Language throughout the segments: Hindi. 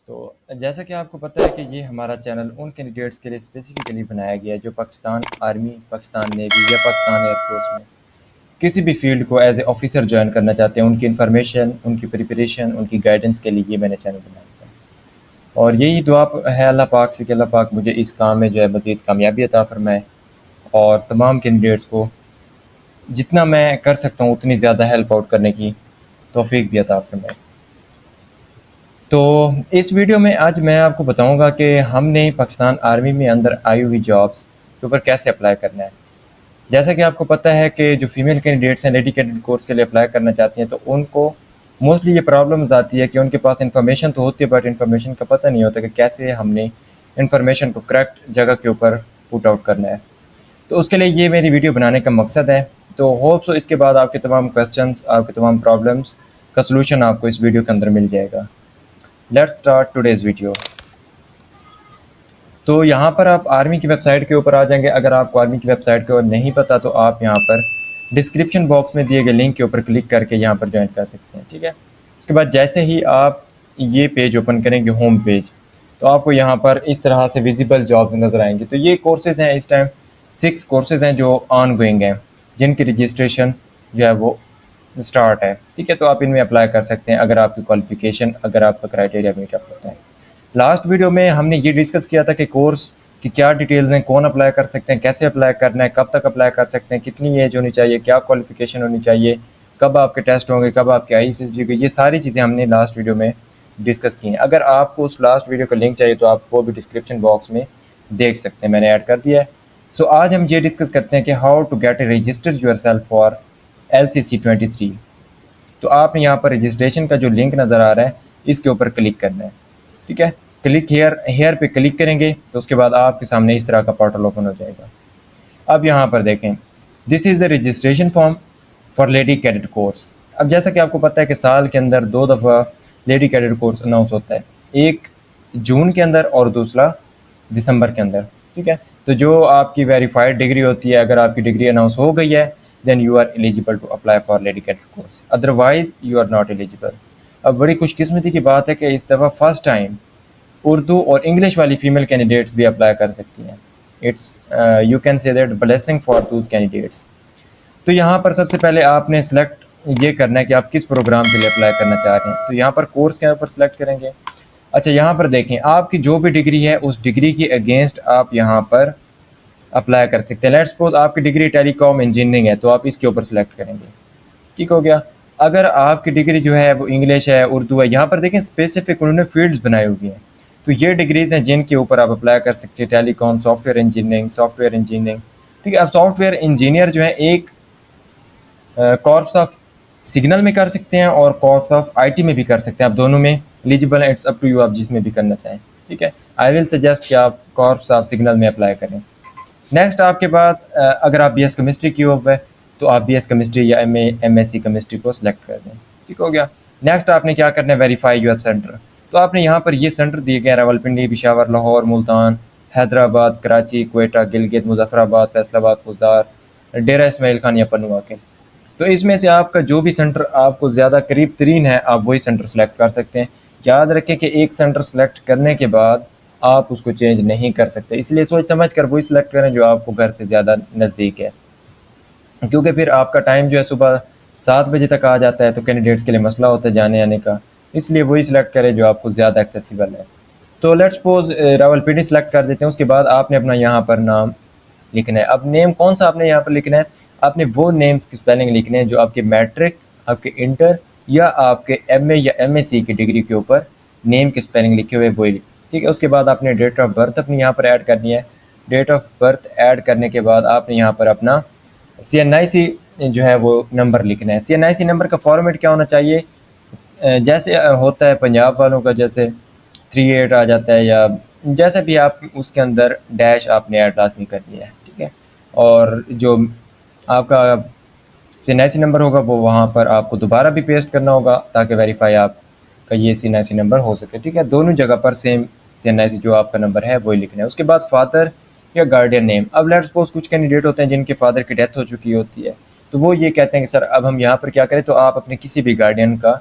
तो जैसा कि आपको पता है कि ये हमारा चैनल उन कैंडिडेट्स के लिए स्पेसिफिकली बनाया गया है जो पाकिस्तान आर्मी, पाकिस्तान नेवी या पाकिस्तान एयरफोर्स में किसी भी फील्ड को एज ए ऑफिसर ज्वाइन करना चाहते हैं। उनकी इन्फॉर्मेशन, उनकी प्रिपरेशन, उनकी गाइडेंस के लिए ये मैंने चैनल बनाया था। और यही दुआ है अल्लाह पाक से कि अल्लाह पाक मुझे इस काम में जो है मज़ीद कामयाबी अता फ़रमाए और तमाम कैंडिडेट्स को जितना मैं कर सकता हूँ उतनी ज़्यादा हेल्प आउट करने की तौफीक भी अता फ़रमाए। तो इस वीडियो में आज मैं आपको बताऊंगा कि हमने पाकिस्तान आर्मी में अंदर आई हुई जॉब्स के ऊपर कैसे अप्लाई करना है। जैसा कि आपको पता है कि जो फीमेल कैंडिडेट्स हैं डेडिकेटेड कोर्स के लिए अप्लाई करना चाहती हैं, तो उनको मोस्टली ये प्रॉब्लम्स आती है कि उनके पास इन्फॉर्मेशन तो होती है बट इन्फॉर्मेशन का पता नहीं होता कि कैसे हमने इन्फॉर्मेशन को करेक्ट जगह के ऊपर पुट आउट करना है। तो उसके लिए ये मेरी वीडियो बनाने का मकसद है। तो होप सो इसके बाद आपके तमाम क्वेश्चंस, आपके तमाम प्रॉब्लम्स का सलूशन आपको इस वीडियो के अंदर मिल जाएगा। Let's start today's video. तो यहाँ पर आप आर्मी की वेबसाइट के ऊपर आ जाएंगे। अगर आपको आर्मी की वेबसाइट का नहीं पता तो आप यहाँ पर डिस्क्रिप्शन बॉक्स में दिए गए लिंक के ऊपर क्लिक करके यहाँ पर ज्वाइन कर सकते हैं, ठीक है। उसके बाद जैसे ही आप ये पेज ओपन करेंगे, होम पेज, तो आपको यहाँ पर इस तरह से विजिबल जॉब्स नज़र आएंगे। तो ये कोर्सेज़ हैं, इस टाइम 6 कोर्सेज़ हैं जो ऑन गोइंग हैं, जिनकी रजिस्ट्रेशन जो है वो स्टार्ट है, ठीक है। तो आप इनमें अप्लाई कर सकते हैं अगर आपकी क्वालिफ़िकेशन, अगर आपका क्राइटेरिया मीट अप होता है। लास्ट वीडियो में हमने ये डिस्कस किया था कि कोर्स की क्या डिटेल्स हैं, कौन अप्लाई कर सकते हैं, कैसे अप्लाई करना है, कब तक अप्लाई कर सकते हैं, कितनी एज होनी चाहिए, क्या क्वालिफिकेशन होनी चाहिए, कब आपके टेस्ट होंगे, कब आपके ICSB होगी, ये सारी चीज़ें हमने लास्ट वीडियो में डिस्कस की हैं। अगर आपको उस लास्ट वीडियो का लिंक चाहिए तो आप वो भी डिस्क्रिप्शन बॉक्स में देख सकते हैं, मैंने ऐड कर दिया है। सो आज हम ये डिस्कस करते हैं कि how to get a register yourself for LCC 23। तो आपने यहाँ पर रजिस्ट्रेशन का जो लिंक नज़र आ रहा है इसके ऊपर क्लिक करना है, ठीक है। क्लिक हेयर पे क्लिक करेंगे तो उसके बाद आपके सामने इस तरह का पोर्टल ओपन हो जाएगा। अब यहाँ पर देखें, this is the registration form for lady cadet course. अब जैसा कि आपको पता है कि साल के अंदर 2 दफ़ा लेडी कैडेट कोर्स अनाउंस होता है, एक जून के अंदर और दूसरा दिसंबर के अंदर, ठीक है। तो जो आपकी वेरीफाइड डिग्री होती है, अगर आपकी डिग्री अनाउंस हो गई है then you are eligible to apply for lady cadet course, otherwise you are not eligible. अब बड़ी खुशकिस्मती की बात है कि इस दफ़ा फर्स्ट टाइम उर्दू और इंग्लिश वाली फ़ीमेल कैंडिडेट्स भी अप्लाई कर सकती हैं। It's you can say that blessing for those candidates. तो यहाँ पर सबसे पहले आपने सेलेक्ट ये करना है कि आप किस प्रोग्राम के लिए अप्लाई करना चाह रहे हैं। तो यहाँ पर कोर्स के ऊपर सेलेक्ट करेंगे। अच्छा, यहाँ पर देखें, आपकी जो भी डिग्री है उस डिग्री के अगेंस्ट आप यहाँ पर अप्लाई कर सकते हैं। लेट्स सपोज आपकी डिग्री टेलीकॉम इंजीनियरिंग है तो आप इसके ऊपर सेलेक्ट करेंगे, ठीक हो गया। अगर आपकी डिग्री जो है वो इंग्लिश है, उर्दू है, यहाँ पर देखें स्पेसिफिक उन्होंने फील्ड्स बनाई हुई हैं। तो ये डिग्रीज़ हैं जिनके ऊपर आप अप्लाई कर सकते हैं, टेलीकॉम, सॉफ्टवेयर इंजीनियरिंग, ठीक है। अब सॉफ्टवेयर इंजीनियर जो है एक कॉर्प्स ऑफ सिग्नल में कर सकते हैं और कॉर्प्स ऑफ IT में भी कर सकते हैं। आप दोनों में एलिजिबल हैं, इट्स अप टू यू, आप जिसमें भी करना चाहें, ठीक है। आई विल सजेस्ट कि आप कॉर्प्स ऑफ सिग्नल में अप्लाई करें। नेक्स्ट आपके बाद अगर आप BS केमिस्ट्री की हो है तो आप BS केमिस्ट्री या MSc केमिस्ट्री को सिलेक्ट कर दें, ठीक हो गया। नेक्स्ट आपने क्या करना है, वेरीफाई योर सेंटर। तो आपने यहाँ पर ये सेंटर दिए गए, रावलपिंडी, पेशावर, लाहौर, मुल्तान, हैदराबाद, कराची, क्वेटा, गिलगित, मुजफ्फराबाद, फैसलाबाद, खुजदार, डेरा इस्माइल खान या पनुआ के। तो इसमें से आपका जो भी सेंटर आपको ज़्यादा करीब तरीन है आप वही सेंटर सेलेक्ट कर सकते हैं। याद रखें कि एक सेंटर सेलेक्ट करने के बाद आप उसको चेंज नहीं कर सकते, इसलिए सोच समझ कर वही सिलेक्ट करें जो आपको घर से ज़्यादा नज़दीक है, क्योंकि फिर आपका टाइम जो है सुबह 7 बजे तक आ जाता है तो कैंडिडेट्स के लिए मसला होता है जाने आने का, इसलिए वही सिलेक्ट करें जो आपको ज़्यादा एक्सेसिबल है। तो लेट्स सपोज रावलपिंडी सेलेक्ट कर देते हैं। उसके बाद आपने अपना यहाँ पर नाम लिखना है। अब नेम कौन सा आपने यहाँ पर लिखना है, आपने वो नेम्स की स्पेलिंग लिखने हैं जो आपके मैट्रिक, आपके इंटर या आपके MA या MSc की डिग्री के ऊपर नेम की स्पेलिंग लिखे हुए वही, ठीक है। उसके बाद आपने डेट ऑफ बर्थ अपनी यहाँ पर ऐड करनी है। डेट ऑफ बर्थ ऐड करने के बाद आपने यहाँ पर अपना CNIC जो है वो नंबर लिखना है। CNIC नंबर का फॉर्मेट क्या होना चाहिए, जैसे होता है पंजाब वालों का, जैसे 38 आ जाता है या जैसे भी, आप उसके अंदर डैश आपने ऐड लाजमी करनी है, ठीक है। और जो आपका CNIC नंबर होगा वो वहाँ पर आपको दोबारा भी पेस्ट करना होगा ताकि वेरीफाई आपका ये CNIC नंबर हो सके, ठीक है। दोनों जगह पर सेम CNIC जो आपका नंबर है वही लिखना है। उसके बाद फादर या गार्डियन नेम। अब लेट्स सपोज कुछ कैंडिडेट होते हैं जिनके फादर की डेथ हो चुकी होती है, तो वो ये कहते हैं कि सर अब हम यहाँ पर क्या करें, तो आप अपने किसी भी गार्डियन का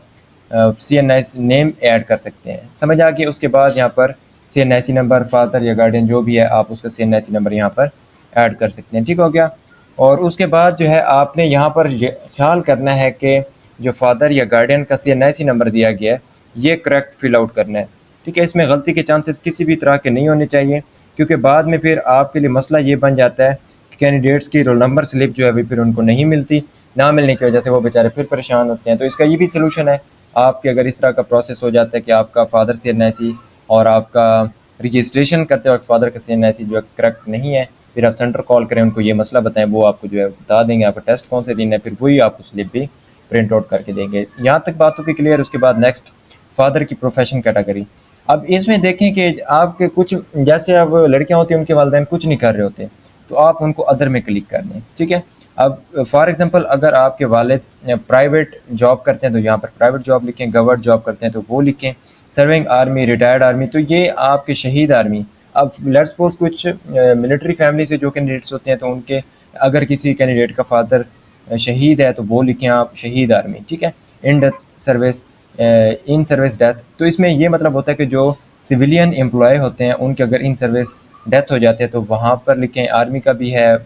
CNIC नेम ऐड कर सकते हैं। समझ आ गया। उसके बाद यहाँ पर CNIC नंबर, फादर या गार्डियन जो भी है, आप उसका CNIC नंबर यहाँ पर ऐड कर सकते हैं। ठीक हो गया। और उसके बाद जो है आपने यहाँ पर ख्याल करना है कि जो फादर या गार्डियन का CNIC नंबर दिया गया है ये करेक्ट फिल आउट करना है। ठीक है, इसमें गलती के चांसेस किसी भी तरह के नहीं होने चाहिए, क्योंकि बाद में फिर आपके लिए मसला ये बन जाता है कि कैंडिडेट्स की रोल नंबर स्लिप जो है अभी फिर उनको नहीं मिलती, ना मिलने की वजह से वो बेचारे फिर परेशान होते हैं। तो इसका ये भी सलूशन है, आपके अगर इस तरह का प्रोसेस हो जाता है कि आपका फादर CNIC और आपका रजिस्ट्रेशन करते वक्त फादर का CNIC जो है करेक्ट नहीं है, फिर आप सेंटर कॉल करें, उनको ये मसला बताएं, वो आपको जो है बता देंगे आपका टेस्ट कौन से दिन है, फिर वही आपको स्लिप भी प्रिंट आउट करके देंगे। यहाँ तक बातों की क्लियर। उसके बाद नेक्स्ट फादर की प्रोफेशन कैटेगरी। अब इसमें देखें कि आपके कुछ जैसे अब लड़कियां होती हैं उनके वालिदैन कुछ नहीं कर रहे होते, तो आप उनको अदर में क्लिक कर दें। ठीक है, अब फॉर एग्जांपल अगर आपके वालिद प्राइवेट जॉब करते हैं तो यहाँ पर प्राइवेट जॉब लिखें, गवर्नमेंट जॉब करते हैं तो वो लिखें, सर्विंग आर्मी, रिटायर्ड आर्मी, तो ये आपके शहीद आर्मी। अब लेट्स सपोज कुछ मिलिट्री फैमिली से जो कैंडिडेट्स होते हैं तो उनके अगर किसी कैंडिडेट का फादर शहीद है तो वो लिखें आप शहीद आर्मी। ठीक है, in death service, in service death, तो इसमें ये मतलब होता है कि जो सिविलियन एम्प्लॉय होते हैं उनके अगर इन सर्विस डेथ हो जाते हैं तो वहाँ पर लिखें। आर्मी का भी है,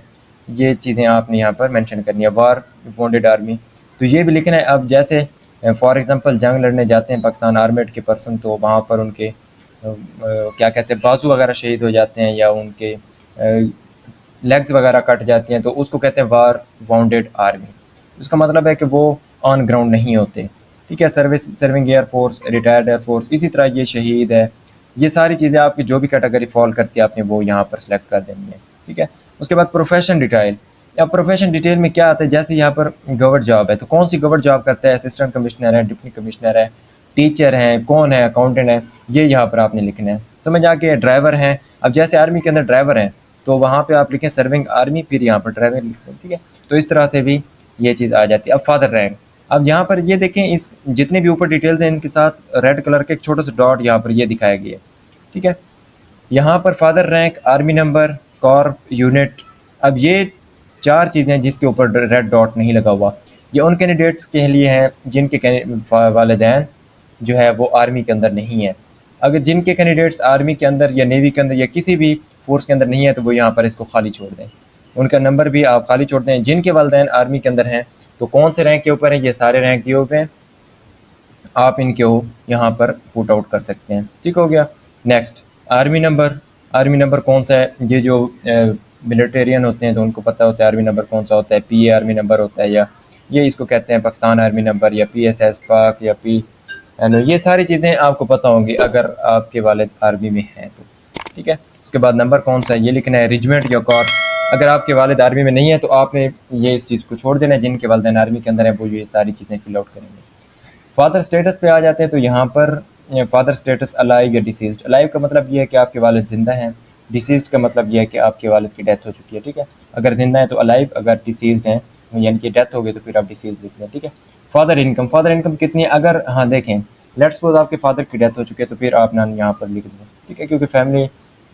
ये चीज़ें आपने यहाँ पर मेंशन करनी है। वार वॉन्डेड आर्मी, तो ये भी लिखना है। अब जैसे फॉर एग्जांपल जंग लड़ने जाते हैं पाकिस्तान आर्मेड के पर्सन, तो वहाँ पर उनके क्या कहते हैं बाजू वगैरह शहीद हो जाते हैं या उनके लेग्स वगैरह कट जाती हैं, तो उसको कहते हैं वार वाउंडेड आर्मी। उसका मतलब है कि वो ऑन ग्राउंड नहीं होते। ठीक है, serving air force, retired air force, इसी तरह ये शहीद है। ये सारी चीज़ें आपकी जो भी कैटेगरी फॉल करती है आपने वो यहाँ पर सेलेक्ट कर देनी है। ठीक है, उसके बाद प्रोफेशन डिटेल। अब प्रोफेशन डिटेल में क्या आता है, जैसे यहाँ पर गवर्नमेंट जॉब है तो कौन सी गवर्नमेंट जॉब करता है, असिस्टेंट कमिश्नर है, डिप्टी कमिश्नर है, टीचर हैं, कौन है, अकाउंटेंट है, ये यहाँ पर आपने लिखना है। समझ आ के ड्राइवर हैं, अब जैसे आर्मी के अंदर ड्राइवर हैं तो वहाँ पे आप लिखें सर्विंग आर्मी, फिर यहाँ पर ड्राइवर लिखें। ठीक है, तो इस तरह से भी ये चीज़ आ जाती है। अब फादर रैंक, अब यहाँ पर ये देखें, इस जितने भी ऊपर डिटेल्स हैं इनके साथ रेड कलर के एक छोटा सा डॉट यहाँ पर ये दिखाया गया है। ठीक है, यहाँ पर father rank, army number, Corp, unit, अब ये चार चीज़ें जिसके ऊपर रेड डॉट नहीं लगा हुआ, ये उन कैंडिडेट्स के लिए हैं जिनके वालिदैन जो है वो आर्मी के अंदर नहीं है। अगर जिनके कैंडिडेट्स आर्मी के अंदर या नेवी के अंदर या किसी भी फोर्स के अंदर नहीं है तो वो यहाँ पर इसको खाली छोड़ दें, उनका नंबर भी आप खाली छोड़ दें। जिनके वालिदैन आर्मी के अंदर हैं तो कौन से रैंक के ऊपर हैं, ये सारे रैंक दिए हुए हैं, आप इनको यहाँ पर पुट आउट कर सकते हैं। ठीक हो गया। Next army number, army number कौन सा है, ये जो मिलिटेरियन होते हैं तो उनको पता होता है आर्मी नंबर कौन सा होता है, PA आर्मी नंबर होता है, या ये इसको कहते हैं पाकिस्तान आर्मी नंबर, या PSS पाक, या PNO, ये सारी चीज़ें आपको पता होंगी अगर आपके वालिद आर्मी में हैं तो। ठीक है, उसके बाद नंबर कौन सा है ये लिखना है, रेजिमेंट या कॉर्प। अगर आपके वालिद आर्मी में नहीं है तो आपने ये इस चीज़ को छोड़ देना है, जिनके वालिदैन आर्मी के अंदर है वो ये सारी चीज़ें फिल आउट करेंगे। फादर स्टेटस पे आ जाते हैं तो यहाँ पर फादर स्टेटस अलाइव या डिसीज्ड। अलाइव का मतलब ये है कि आपके वालिद ज़िंदा हैं, डिसीज्ड का मतलब ये है कि आपके वालिद की डेथ हो चुकी है। ठीक है, अगर ज़िंदा है तो अलाइव, अगर डिसीज्ड हैं यानी कि डेथ हो गई तो फिर आप डिसीज लिख लें। ठीक है, फादर इनकम, फादर इनकम कितनी है, अगर हाँ देखें लेट्स सपोज आपके फादर की डेथ हो चुकी है तो फिर आप नाम यहाँ पर लिख दें। ठीक है, क्योंकि फैमिली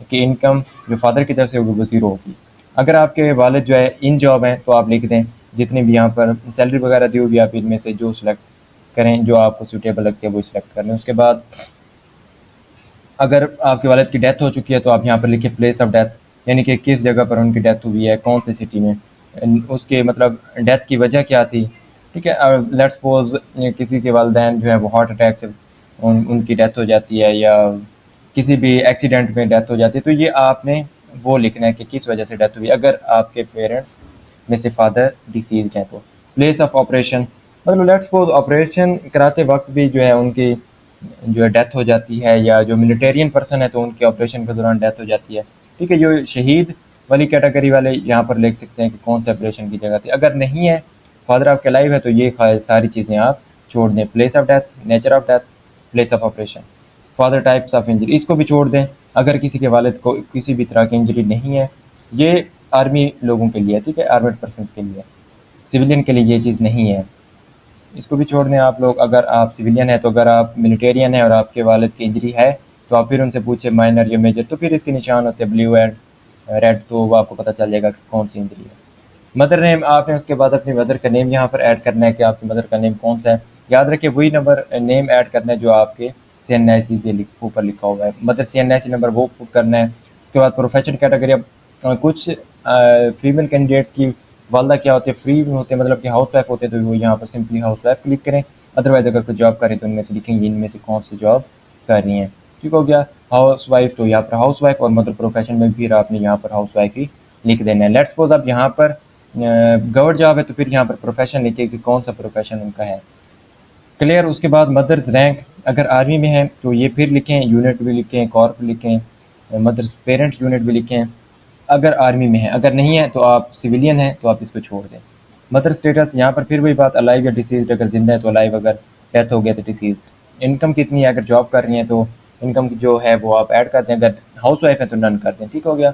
की इनकम जो फादर की तरफ से होगी वो ज़ीरो होगी। अगर आपके वालिद जो है इन जॉब हैं तो आप लिख दें, जितनी भी यहाँ पर सैलरी वगैरह दी हुई आप इनमें से जो सिलेक्ट करें, जो आपको सूटेबल लगती है वो सिलेक्ट कर लें। उसके बाद अगर आपके वालिद की डेथ हो चुकी है तो आप यहाँ पर लिखें प्लेस ऑफ डेथ, यानी कि किस जगह पर उनकी डेथ हुई है, कौन सी सिटी में, उसके मतलब डेथ की वजह क्या थी। ठीक है, लेट्स सपोज किसी के वालिदैन जो है वो हार्ट अटैक से उनकी डेथ हो जाती है या किसी भी एक्सीडेंट में डेथ हो जाती है, तो ये आपने वो लिखना है कि किस वजह से डेथ हुई। अगर आपके पेरेंट्स में से फादर डिसीज्ड हैं तो प्लेस ऑफ ऑपरेशन, मतलब लेट्स सपोज ऑपरेशन कराते वक्त भी जो है उनकी जो है डेथ हो जाती है, या जो मिलिटेरियन पर्सन है तो उनके ऑपरेशन के दौरान डेथ हो जाती है। ठीक है, जो शहीद वाली कैटेगरी वाले यहाँ पर लिख सकते हैं कि कौन से ऑपरेशन की जगह थी। अगर नहीं है, फादर आपके लाइव है तो ये सारी चीज़ें आप छोड़ दें, place of death, nature of death, place of operation, father types of injury, इसको भी छोड़ दें। अगर किसी के वालिद को किसी भी तरह की इंजरी नहीं है, ये आर्मी लोगों के लिए, ठीक है, आर्मेड पर्सन के लिए, सिविलियन के लिए ये चीज़ नहीं है, इसको भी छोड़ दें आप लोग। अगर आप सिविलियन है तो अगर आप मिलिटेरियन है और आपके वालिद की इंजरी है तो आप फिर उनसे पूछे माइनर या मेजर, तो फिर इसके निशान होते हैं ब्लू एंड रेड, तो वो आपको पता चल जाएगा कि कौन सी इंजरी है। मदर नेम, आपने उसके बाद अपनी मदर का नेम यहाँ पर ऐड करना है कि आपकी मदर का नेम कौन सा है। याद रखिए वही नंबर नेम ऐड करना है जो आपके CNIC के ऊपर लिखा हुआ है, मतलब CNIC नंबर वो करना है। उसके बाद प्रोफेशन कैटेगरी, अब कुछ फीमेल कैंडिडेट्स की वालदा क्या होते हैं, फ्री होते हैं, मतलब कि हाउस वाइफ होते हैं, तो वो यहाँ पर सिंपली हाउस वाइफ क्लिक करें। अदरवाइज अगर कोई जॉब करें तो उनमें से लिखेंगे इनमें से कौन सी जॉब कर रही हैं। ठीक हो गया। हाउस वाइफ तो यहाँ पर हाउस वाइफ, और मतलब प्रोफेशन में फिर आपने यहाँ पर हाउस वाइफ ही लिख देना है। लेट्स सपोज अब यहाँ पर गवर्नमेंट जॉब है तो फिर यहाँ पर प्रोफेशन लिखिए कि कौन सा प्रोफेशन उनका है। क्लियर। उसके बाद मदर्स रैंक, अगर आर्मी में है तो ये फिर लिखें, यूनिट भी लिखें, कॉर्प लिखें, मदर्स पेरेंट यूनिट भी लिखें अगर आर्मी में है। अगर नहीं है तो आप सिविलियन हैं तो आप इसको छोड़ दें। मदर स्टेटस, यहाँ पर फिर वही बात, अलाइव या डिसीज्ड, अगर जिंदा है तो अलाइव, अगर डेथ हो गया तो डिसीज्ड। इनकम कितनी है, अगर जॉब कर रही हैं तो इनकम जो है वो आप ऐड कर दें, अगर हाउस वाइफ है तो नन कर दें। ठीक हो गया।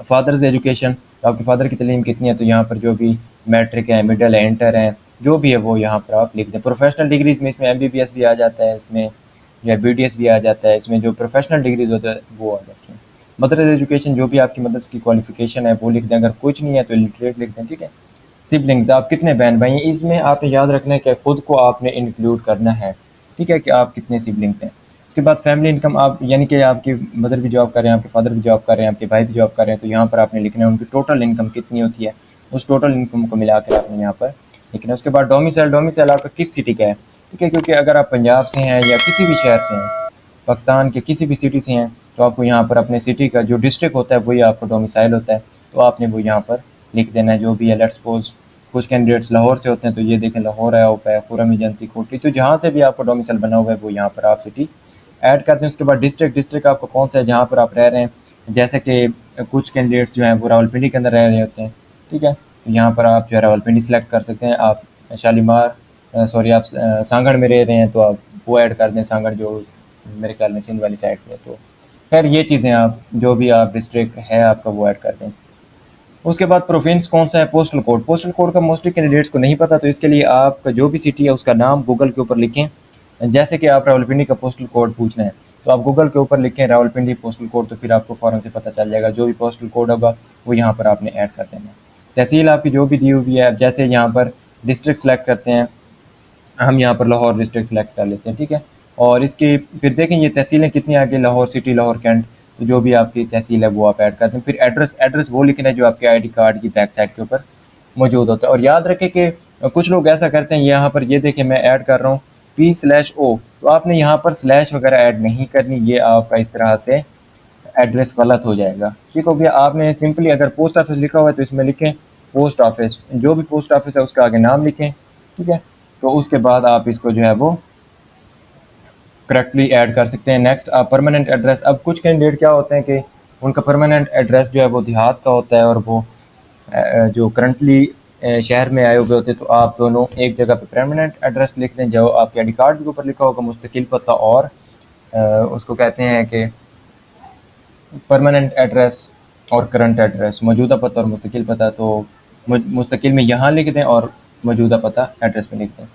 फादर्स एजुकेशन, तो आपके फादर की तलीम कितनी है, तो यहाँ पर जो भी मैट्रिक है, मिडल है, इंटर है, जो भी है वो यहाँ पर आप लिख दें। प्रोफेशनल डिग्रीज में इसमें MBBS भी आ जाता है, इसमें या BDS भी आ जाता है, इसमें जो प्रोफेशनल डिग्रीज होते हैं वो आ जाती हैं। मदर एजुकेशन, जो भी आपकी मदर्स की क्वालिफिकेशन है वो लिख दें, अगर कुछ नहीं है तो इलिटरेट लिख दें। ठीक है। सिबलिंग्स, आप कितने बहन भाई हैं, इसमें आपने याद रखना है कि खुद को आपने इंक्लूड करना है। ठीक है, कि आप कितने सिबलिंग्स हैं। उसके बाद फैमिली इनकम, आप यानी कि आपकी मदर भी जॉब कर रहे हैं, आपके फादर भी जॉब कर रहे हैं, आपके भाई भी जॉब कर रहे हैं, तो यहाँ पर आपने लिखना है उनकी टोटल इनकम कितनी होती है, उस टोटल इनकम को मिला कर आपने यहाँ पर लिखना है। उसके बाद डोमिसाइल, डोमिसाइल आपका किस सिटी का है। ठीक है, क्योंकि अगर आप पंजाब से हैं या किसी भी शहर से हैं, पाकिस्तान के किसी भी सिटी से हैं, तो आपको यहाँ पर अपने सिटी का जो डिस्ट्रिक्ट होता है वही आपका डोमिसाइल होता है, तो आपने वो यहाँ पर लिख देना है जो भी है। लेट्स सपोज कुछ कैंडिडेट्स लाहौर से होते हैं, तो ये देखें लाहौर है, ओप है, खुरम एजेंसी, कोटली, तो जहाँ से भी आपका डोमिसाइल बना हुआ है वो यहाँ पर आप सिटी ऐड करते हैं। उसके बाद डिस्ट्रिक्ट, डिस्ट्रिक्ट आपको कौन सा है जहाँ पर आप रह रहे हैं, जैसे कि कुछ कैंडिडेट्स जो हैं वो रावलपिंडी के अंदर रह रहे होते हैं। ठीक है, तो यहाँ पर आप जो है रावलपिंडी सेलेक्ट कर सकते हैं। आप शालीमार सॉरी आप सांगड़ में रह रहे हैं तो आप वो ऐड कर दें, सांगड़ जो मेरे ख्याल में सिंध वाली साइड पे है। तो खैर ये चीज़ें आप जो भी आप डिस्ट्रिक्ट है आपका वो ऐड कर दें। उसके बाद प्रोविंस कौन सा है, पोस्टल कोड, पोस्टल कोड का मोस्टली कैंडिडेट्स को नहीं पता, तो इसके लिए आपका जो भी सिटी है उसका नाम गूगल के ऊपर लिखें। जैसे कि आप रावलपिंडी का पोस्टल कोड पूछना है तो आप गूगल के ऊपर लिखें रावलपिंडी पोस्टल कोड, तो फिर आपको फ़ौरन से पता चल जाएगा। जो भी पोस्टल कोड होगा वो यहाँ पर आपने ऐड कर देना है। तहसील आपकी जो भी दी हुई है, जैसे यहाँ पर डिस्ट्रिक्ट सेलेक्ट करते हैं, हम यहाँ पर लाहौर डिस्ट्रिक्ट सेलेक्ट कर लेते हैं। ठीक है, और इसकी फिर देखें ये तहसीलें कितनी आगे, लाहौर सिटी, लाहौर कैंट, तो जो भी आपकी तहसील है वो आप ऐड करते हैं। फिर एड्रेस, एड्रेस वो लिखना है जो आपके ID कार्ड की बैक साइड के ऊपर मौजूद होता है। और याद रखें कि कुछ लोग ऐसा करते हैं, यहाँ पर ये देखें मैं ऐड कर रहा हूँ P/O, तो आपने यहाँ पर स्लैश वगैरह ऐड नहीं करनी, ये आपका इस तरह से एड्रेस गलत हो जाएगा। ठीक हो गया। आपने सिंपली अगर पोस्ट ऑफिस लिखा हुआ है तो इसमें लिखें पोस्ट ऑफिस, जो भी पोस्ट ऑफिस है उसका आगे नाम लिखें। ठीक है, तो उसके बाद आप इसको जो है वो करेक्टली ऐड कर सकते हैं। नेक्स्ट आप परमानेंट एड्रेस, अब कुछ कैंडिडेट क्या होते हैं कि उनका परमानेंट एड्रेस जो है वो देहात का होता है और वो जो करंटली शहर में आए हुए होते हैं, तो आप दोनों एक जगह पे परमानेंट एड्रेस लिख दें जो आपके ID कार्ड के ऊपर लिखा होगा, मुस्तकिल पता, और उसको कहते हैं कि परमानेंट एड्रेस और करंट एड्रेस, मौजूदा पता और मुस्तकिल पता। तो मुस्तकिल में यहाँ लिख दें और मौजूदा पता एड्रेस में लिख दें।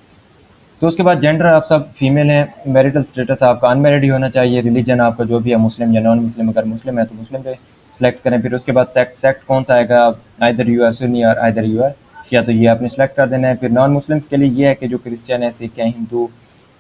तो उसके बाद जेंडर आप सब फीमेल हैं, मैरिटल स्टेटस आपका अनमैरिड ही होना चाहिए, रिलीजन आपका जो भी है मुस्लिम या नॉन मुस्लिम, अगर मुस्लिम है तो मुस्लिम पे सेलेक्ट करें। फिर उसके बाद सेक्ट, सेक्ट कौन सा आएगा, आइदर यू आर सुन्नी और आइदर यू आर शिया, तो ये आपने सेलेक्ट कर देना है। फिर नॉन मुस्लिम्स के लिए ये है कि जो क्रिश्चियन है, सिख है, हिंदू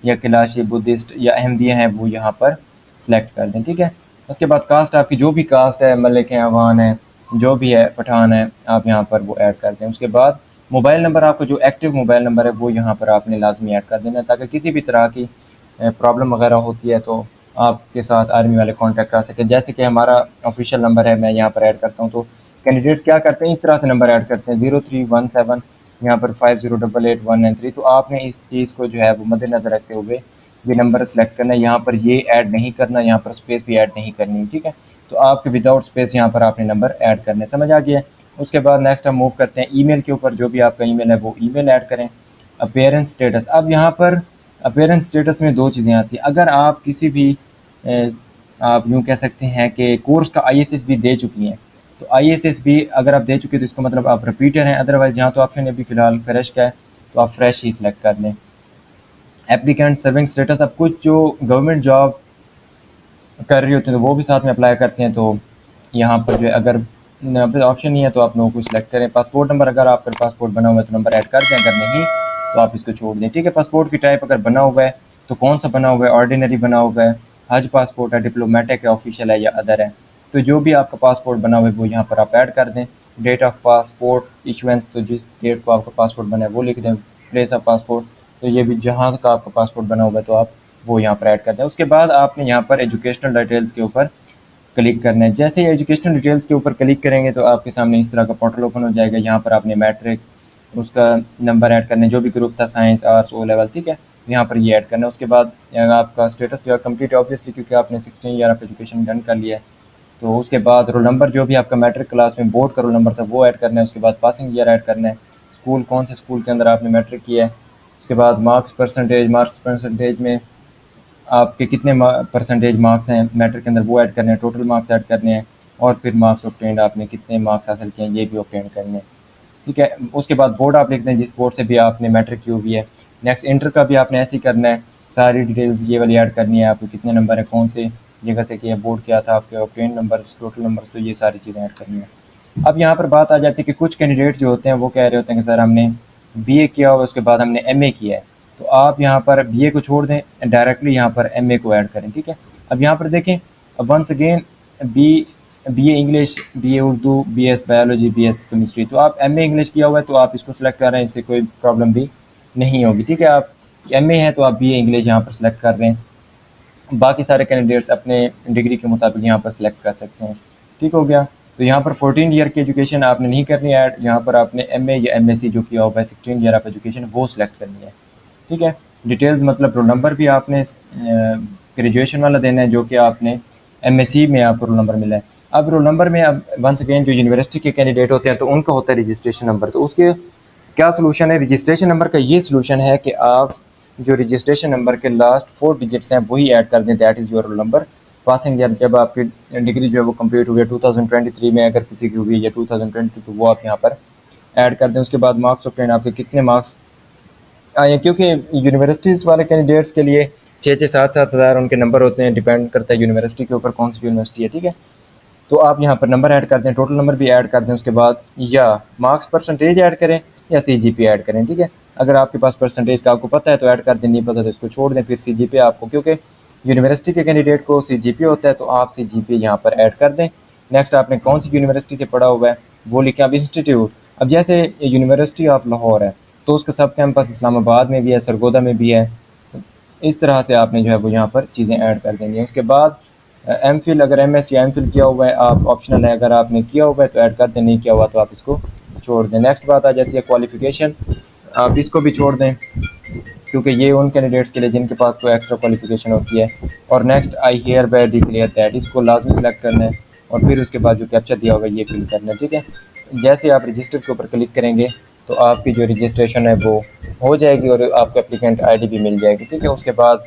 या कैलाशी, बुद्धिस्ट या अहमदिया हैं वो यहाँ पर सेलेक्ट कर दें। ठीक है, उसके बाद कास्ट आपकी जो भी कास्ट है, मलिक है, अवान है, जो भी है, पठान है, आप यहाँ पर वो ऐड कर दें। उसके बाद मोबाइल नंबर आपका जो एक्टिव मोबाइल नंबर है वो यहाँ पर आपने लाजमी ऐड कर देना है, ताकि किसी भी तरह की प्रॉब्लम वगैरह होती है तो आपके साथ आर्मी वाले कांटेक्ट कर सकें। जैसे कि हमारा ऑफिशियल नंबर है, मैं यहाँ पर ऐड करता हूँ, तो कैंडिडेट्स क्या करते हैं इस तरह से नंबर ऐड करते हैं 0317 यहाँ पर 5088 193। तो आपने इस चीज़ को जो है वो मद्देनज़र रखते हुए ये नंबर सेलेक्ट करना है, यहाँ पर ये ऐड नहीं करना, यहाँ पर स्पेस भी ऐड नहीं करनी। ठीक है, तो आपके विदाउट स्पेस यहाँ पर आपने नंबर ऐड करने, समझ आ गया। उसके बाद नेक्स्ट हम मूव करते हैं ईमेल के ऊपर, जो भी आपका ईमेल है वो ईमेल ऐड करें। अपीयरेंस स्टेटस, अब यहाँ पर अपीयरेंस स्टेटस में दो चीज़ें आती हैं। अगर आप किसी भी आप यूँ कह सकते हैं कि कोर्स का ISSB दे चुकी हैं, तो ISSB अगर आप दे चुके तो इसका मतलब आप रिपीटर हैं। अदरवाइज़ यहाँ तो ऑप्शन अभी फ़िलहाल फ्रेश का है, तो आप फ्रेश ही सिलेक्ट कर लें। एप्लीकेंट सर्विंग स्टेटस, अब कुछ जो गवर्नमेंट जॉब कर रही होती हैं तो वो भी साथ में अप्लाई करते हैं, तो यहाँ पर जो है अगर ऑप्शन नहीं है तो आप लोगों को सिलेक्ट करें। पासपोर्ट नंबर, अगर आपका पासपोर्ट बना हुआ है तो नंबर ऐड कर दें, अगर नहीं तो आप इसको छोड़ दें, ठीक है। पासपोर्ट की टाइप अगर बना हुआ है तो कौन सा बना हुआ है, ऑर्डिनरी बना हुआ है, हज पासपोर्ट है, डिप्लोमेटिक है, ऑफिशियल है या अदर है। तो जो भी आपका पासपोर्ट बना हुआ है वो यहाँ पर आप ऐड कर दें। डेट ऑफ पासपोर्ट इशुएंस, तो जिस डेट को आपका पासपोर्ट बना है वो लिख दें। प्लेस ऑफ पासपोर्ट, तो ये भी जहाँ का आपका पासपोर्ट बना हुआ है तो आप वो यहाँ पर ऐड कर दें। उसके बाद आपने यहाँ पर एजुकेशनल डिटेल्स के ऊपर क्लिक करना है। जैसे ही एजुकेशनल डिटेल्स के ऊपर क्लिक करेंगे तो आपके सामने इस तरह का पोर्टल ओपन हो जाएगा। यहाँ पर आपने मैट्रिक उसका नंबर ऐड करना है, जो भी ग्रुप था, साइंस, आर्ट्स, ओ लेवल, ठीक है, यहाँ पर ये ऐड करना है। उसके बाद आपका स्टेटस जो है कंप्लीट है ऑब्वियसली, क्योंकि आपने 16 ईयर ऑफ एजुकेशन डन कर लिया है। तो उसके बाद रोल नंबर, जो भी आपका मैट्रिक क्लास में बोर्ड का रोल नंबर था वो ऐड करना है। उसके बाद पासिंग ईयर ऐड करना है, स्कूल कौन से स्कूल के अंदर आपने मैट्रिक किया है। उसके बाद मार्क्स परसेंटेज में आपके कितने परसेंटेज मार्क्स हैं मैट्रिक के अंदर वो ऐड करने हैं, टोटल मार्क्स ऐड करने हैं। और फिर मार्क्स ऑब्टेन्ड, आपने कितने मार्क्स हासिल किए हैं ये भी ऑब्टेन करने हैं, ठीक है। उसके बाद बोर्ड आप लिख दें जिस बोर्ड से भी आपने मैट्रिक की हुई है। नेक्स्ट इंटर का भी आपने ऐसे ही करना है, सारी डिटेल्स ये वाली ऐड करनी है, आपको कितने नंबर है, कौन से जगह से किया, बोर्ड क्या था, आपके ऑब्टेन नंबर्स, टोटल नंबर्स, तो ये सारी चीज़ें ऐड करनी है। अब यहाँ पर बात आ जाती है कि कुछ कैंडिडेट जो होते हैं वो कह रहे होते हैं कि सर हमने बीए किया हुआ, उसके बाद हमने एमए किया है, तो आप यहाँ पर बीए को छोड़ दें, डायरेक्टली यहाँ पर एमए को ऐड करें, ठीक है। अब यहाँ पर देखें, अब once again BA English, BA Urdu, BS biology, BS chemistry, तो आप एमए इंग्लिश किया हुआ है तो आप इसको सेलेक्ट कर रहे हैं, इससे कोई प्रॉब्लम भी नहीं होगी, ठीक है। आप एमए है तो आप बीए इंग्लिश यहाँ पर सेलेक्ट कर रहे हैं। बाकी सारे कैंडिडेट्स अपने डिग्री के मुताबिक यहाँ पर सेलेक्ट कर सकते हैं, ठीक हो गया। तो यहाँ पर 14 ईयर की एजुकेशन आपने नहीं करनी है ऐड, यहाँ पर आपने एमए या एमएससी जो किया हुआ है 16 ईयर ऑफ एजुकेशन वो सिलेक्ट करनी है, ठीक है। डिटेल्स मतलब रोल नंबर भी आपने ग्रेजुएशन वाला देना है जो कि आपने एमएससी में आपको रोल नंबर मिला है। अब रोल नंबर में अब वंस अगेन जो यूनिवर्सिटी के कैंडिडेट होते हैं तो उनका होता है रजिस्ट्रेशन नंबर। तो उसके क्या सोल्यूशन है रजिस्ट्रेशन नंबर का? ये सोल्यूशन है कि आप जो रजिस्ट्रेशन नंबर के लास्ट 4 डिजिट्स हैं वही ऐड कर दें, that is your roll number. Passing year जब आपकी डिग्री जो है वो कंप्लीट हुई है 2023 में, अगर किसी की हुई है या 2022, तो वो आप यहाँ पर ऐड कर दें। उसके बाद मार्क्स ऑब्टेन, आपके कितने मार्क्स आए, क्योंकि यूनिवर्सिटीज़ वाले कैंडिडेट्स के लिए 6-7 हज़ार उनके नंबर होते हैं, डिपेंड करता है यूनिवर्सिटी के ऊपर कौन सी यूनिवर्सिटी है, ठीक है। तो आप यहाँ पर नंबर ऐड कर दें, टोटल नंबर भी ऐड कर दें। उसके बाद या मार्क्स परसेंटेज ऐड करें या सीजीपीए ऐड करें, ठीक है। अगर आपके पास परसेंटेज का आपको पता है तो ऐड कर दें, नहीं पता तो इसको छोड़ दें। फिर सीजीपीए आपको, क्योंकि यूनिवर्सिटी के कैंडिडेट को सीजीपीए होता है तो आप सीजीपीए यहाँ पर ऐड कर दें। नेक्स्ट आपने कौन सी यूनिवर्सिटी से पढ़ा हुआ है वो लिखें। अब इंस्टीट्यूट, अब जैसे यूनिवर्सिटी ऑफ लाहौर है तो उसका सब कैंपस इस्लामाबाद में भी है, सरगोदा में भी है। इस तरह से आपने जो है वो यहाँ पर चीज़ें ऐड कर देंगे। उसके बाद एम फिल, अगर एम एस या एम फिल किया हुआ है आप ऑप्शनल है, अगर आपने किया हुआ है तो ऐड कर दें, नहीं किया हुआ तो आप इसको छोड़ दें। नेक्स्ट बात आ जाती है क्वालिफिकेशन, आप इसको भी छोड़ दें क्योंकि ये उन कैंडिडेट्स के लिए जिनके पास कोई एक्स्ट्रा क्वालिफिकेशन होती है। और next I hereby declare that, इसको लाजमी सेलेक्ट करना है और फिर उसके बाद जो कैप्चर दिया होगा ये फिल करना है, ठीक है। जैसे आप रजिस्टर के ऊपर क्लिक करेंगे तो आपकी जो रजिस्ट्रेशन है वो हो जाएगी और आपको एप्लीकेंट आईडी भी मिल जाएगी, ठीक है। उसके बाद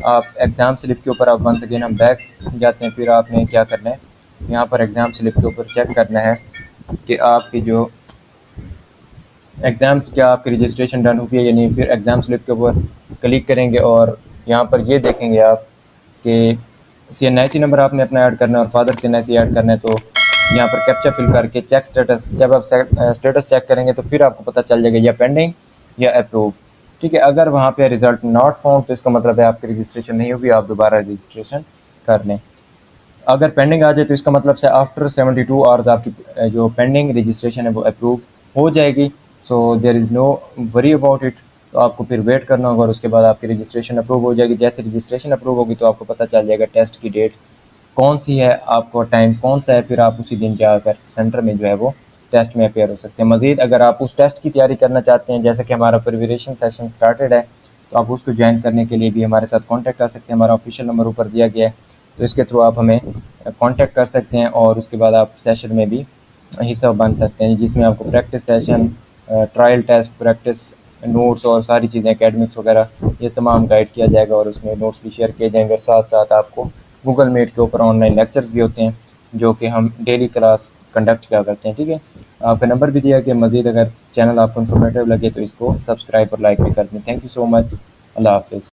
आप एग्ज़ाम स्लिप के ऊपर आप वंस अगेन हम बैक जाते हैं। फिर आपने क्या करना है, यहाँ पर एग्ज़ाम स्लिप के ऊपर चेक करना है कि आपकी जो एग्ज़ाम क्या आपकी रजिस्ट्रेशन डन हुई है या नहीं। फिर एग्ज़ाम स्लिप के ऊपर क्लिक करेंगे और यहाँ पर ये देखेंगे आप कि CNIC नंबर आपने अपना ऐड करना है और फादर CNIC ऐड करना है। तो यहाँ पर कैप्चा फिल करके चेक स्टेटस, जब आप स्टेटस चेक करेंगे तो फिर आपको पता चल जाएगा या पेंडिंग या अप्रूव, ठीक है। अगर वहाँ पे रिजल्ट नॉट फाउंड तो इसका मतलब है आपकी रजिस्ट्रेशन नहीं होगी, आप दोबारा रजिस्ट्रेशन कर लें। अगर पेंडिंग आ जाए तो इसका मतलब से आफ्टर 72 आवर्स आपकी जो पेंडिंग रजिस्ट्रेशन है वो अप्रूव हो जाएगी। So there is no worry about it, तो आपको फिर वेट करना होगा और उसके बाद आपकी रजिस्ट्रेशन अप्रूव हो जाएगी। जैसे रजिस्ट्रेशन अप्रूव होगी तो आपको पता चल जाएगा टेस्ट की डेट कौन सी है, आपको टाइम कौन सा है, फिर आप उसी दिन जाकर सेंटर में जो है वो टेस्ट में अपेयर हो सकते हैं। मज़ीद अगर आप उस टेस्ट की तैयारी करना चाहते हैं, जैसे कि हमारा प्रिपरेशन सेशन स्टार्टेड है, तो आप उसको ज्वाइन करने के लिए भी हमारे साथ कांटेक्ट कर सकते हैं। हमारा ऑफिशियल नंबर ऊपर दिया गया है, तो इसके थ्रू आप हमें कांटेक्ट कर सकते हैं और उसके बाद आप सेशन में भी हिस्सा बन सकते हैं, जिसमें आपको practice session, trial test, practice notes और सारी चीज़ें एकेडमिक्स वगैरह ये तमाम गाइड किया जाएगा और उसमें नोट्स भी शेयर किए जाएंगे। और साथ साथ आपको गूगल मीट के ऊपर ऑनलाइन लेक्चर्स भी होते हैं जो कि हम डेली क्लास कंडक्ट किया करते हैं, ठीक है। आपका नंबर भी दिया कि मज़ीद अगर चैनल आपको इन्फॉर्मेटिव लगे तो इसको सब्सक्राइब और लाइक भी कर दें। थैंक यू सो मच, अल्लाह हाफिज़।